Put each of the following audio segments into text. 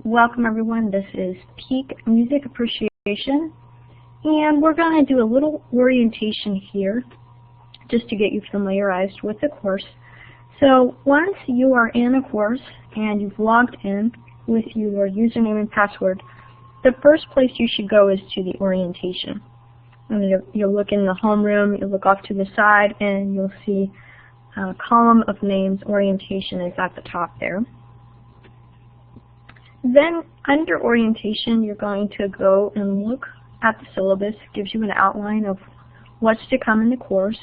Welcome everyone, this is Peak Music Appreciation, and we're going to do a little orientation here just to get you familiarized with the course. So once you are in a course and you've logged in with your username and password, the first place you should go is to the orientation. And you'll look in the homeroom, you'll look off to the side, and you'll see a column of names. Orientation is at the top there. Then under orientation, you're going to go and look at the syllabus. It gives you an outline of what's to come in the course.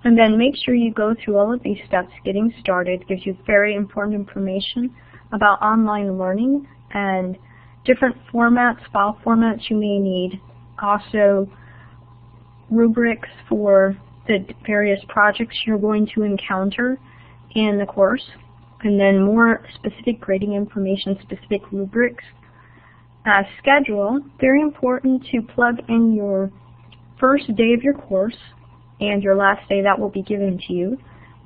And then make sure you go through all of these steps getting started. It gives you very important information about online learning and different formats, file formats you may need. Also rubrics for the various projects you're going to encounter in the course. And then more specific grading information, specific rubrics. Schedule, very important to plug in your first day of your course and your last day that will be given to you.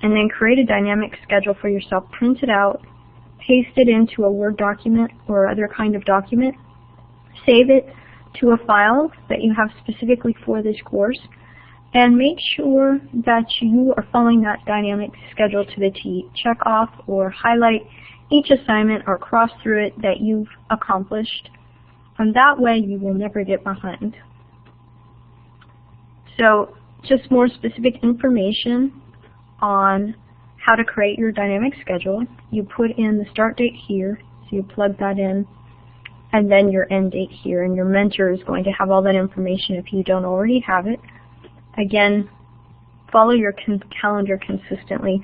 And then create a dynamic schedule for yourself, print it out, paste it into a Word document or other kind of document, save it to a file that you have specifically for this course, and make sure that you are following that dynamic schedule to the T. Check off or highlight each assignment or cross through it that you've accomplished, and that way you will never get behind. So just more specific information on how to create your dynamic schedule. You put in the start date here, so you plug that in, and then your end date here, and your mentor is going to have all that information if you don't already have it. Again, follow your calendar consistently.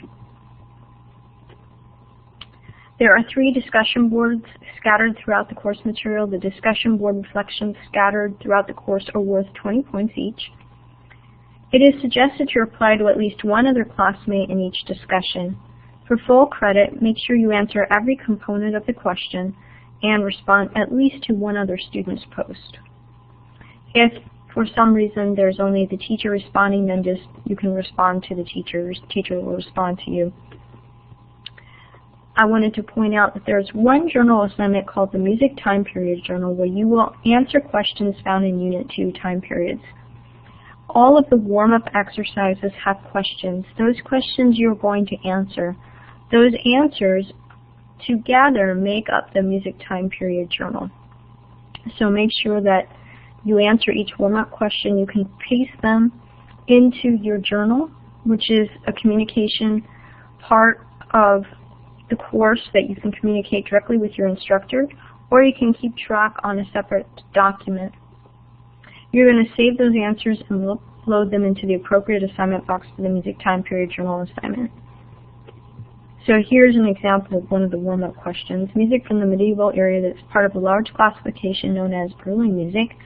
There are 3 discussion boards scattered throughout the course material. The discussion board reflections scattered throughout the course are worth 20 points each. It is suggested to reply to at least one other classmate in each discussion. For full credit, make sure you answer every component of the question and respond at least to one other student's post. If for some reason there's only the teacher responding, then you can respond to the teacher. The teacher will respond to you. I wanted to point out that there's one journal assignment called the Music Time Period Journal, where you will answer questions found in Unit 2 time periods. All of the warm-up exercises have questions. Those questions you're going to answer. Those answers together make up the Music Time Period Journal. So make sure that you answer each warm-up question. You can paste them into your journal, which is a communication part of the course that you can communicate directly with your instructor, or you can keep track on a separate document. You're going to save those answers and load them into the appropriate assignment box for the Music Time Period Journal assignment. So here's an example of one of the warm-up questions. Music from the medieval era that's part of a large classification known as early music,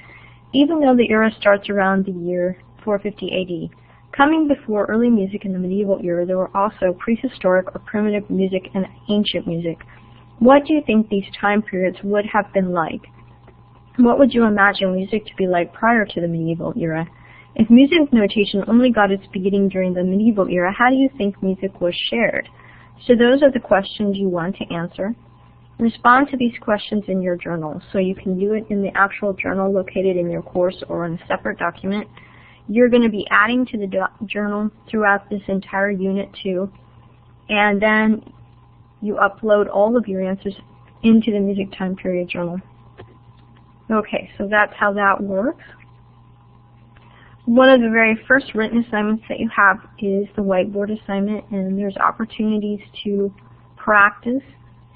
even though the era starts around the year 450 AD. Coming before early music in the medieval era, there were also prehistoric or primitive music and ancient music. What do you think these time periods would have been like? What would you imagine music to be like prior to the medieval era? If music notation only got its beginning during the medieval era, how do you think music was shared? So those are the questions you want to answer. Respond to these questions in your journal. So you can do it in the actual journal located in your course or in a separate document. You're going to be adding to the journal throughout this entire Unit 2. And then you upload all of your answers into the Music Time Period Journal. Okay, so that's how that works. One of the very first written assignments that you have is the whiteboard assignment, and there's opportunities to practice.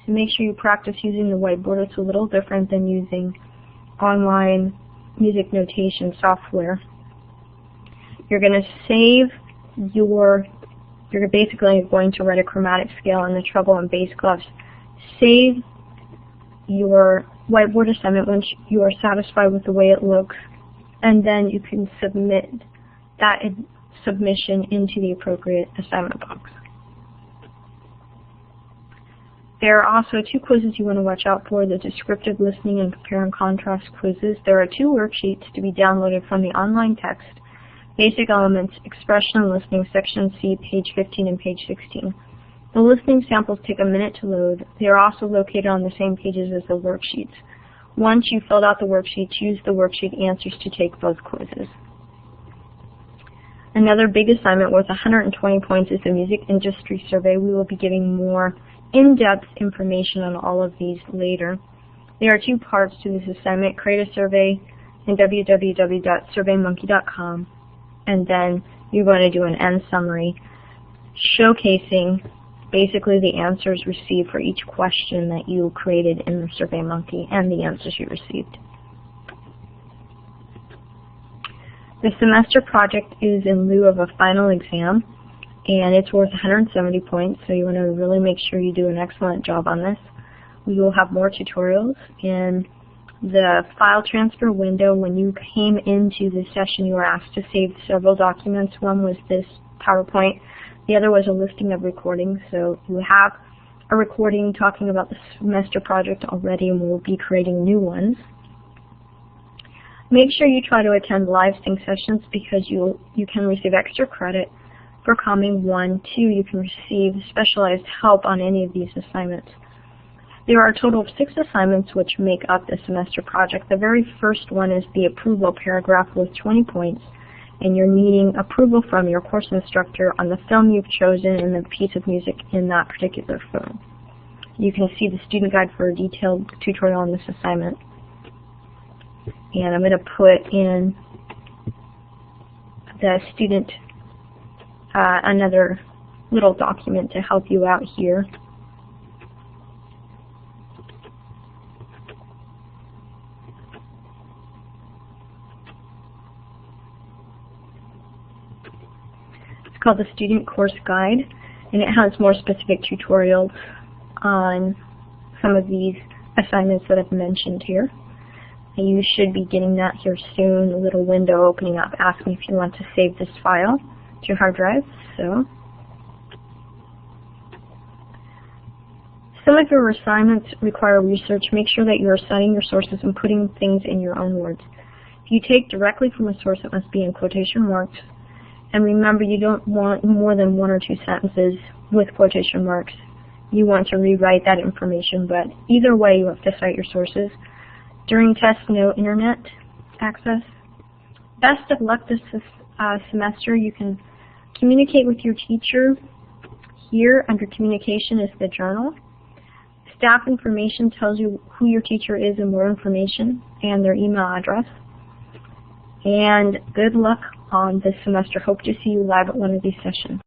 So make sure you practice using the whiteboard. It's a little different than using online music notation software. You're going to save you're basically going to write a chromatic scale in the treble and bass clefs. Save your whiteboard assignment once you are satisfied with the way it looks, and then you can submit that submission into the appropriate assignment box. There are also 2 quizzes you want to watch out for, the descriptive listening and compare and contrast quizzes. There are 2 worksheets to be downloaded from the online text. Basic Elements, Expression and Listening, Section C, page 15 and page 16. The listening samples take a minute to load. They are also located on the same pages as the worksheets. Once you've filled out the worksheets, use the worksheet answers to take both quizzes. Another big assignment worth 120 points is the music industry survey. We will be giving more in-depth information on all of these later. There are two parts to this assignment: create a survey in www.surveymonkey.com, and then you're going to do an end summary showcasing basically the answers received for each question that you created in the SurveyMonkey and the answers you received. The semester project is in lieu of a final exam, and it's worth 170 points, so you want to really make sure you do an excellent job on this. We will have more tutorials. In the file transfer window, when you came into the session, you were asked to save several documents. One was this PowerPoint. The other was a listing of recordings. So you have a recording talking about the semester project already, and we'll be creating new ones. Make sure you try to attend live sync sessions because you can receive extra credit for coming. 1, 2, you can receive specialized help on any of these assignments. There are a total of 6 assignments which make up the semester project. The very first one is the approval paragraph with 20 points, and you're needing approval from your course instructor on the film you've chosen and the piece of music in that particular film. You can see the student guide for a detailed tutorial on this assignment. And I'm going to put in the student another little document to help you out here. It's called the Student Course Guide, and it has more specific tutorials on some of these assignments that I've mentioned here. You should be getting that here soon. A little window opening up asking if you want to save this file to your hard drive. So, some of your assignments require research. Make sure that you're citing your sources and putting things in your own words. If you take directly from a source, it must be in quotation marks. And remember, you don't want more than 1 or 2 sentences with quotation marks. You want to rewrite that information, but either way, you have to cite your sources. During tests, no internet access. Best of luck this semester. You can communicate with your teacher. Here, under communication, is the journal. Staff information tells you who your teacher is and more information, and their email address. And good luck on this semester. Hope to see you live at one of these sessions.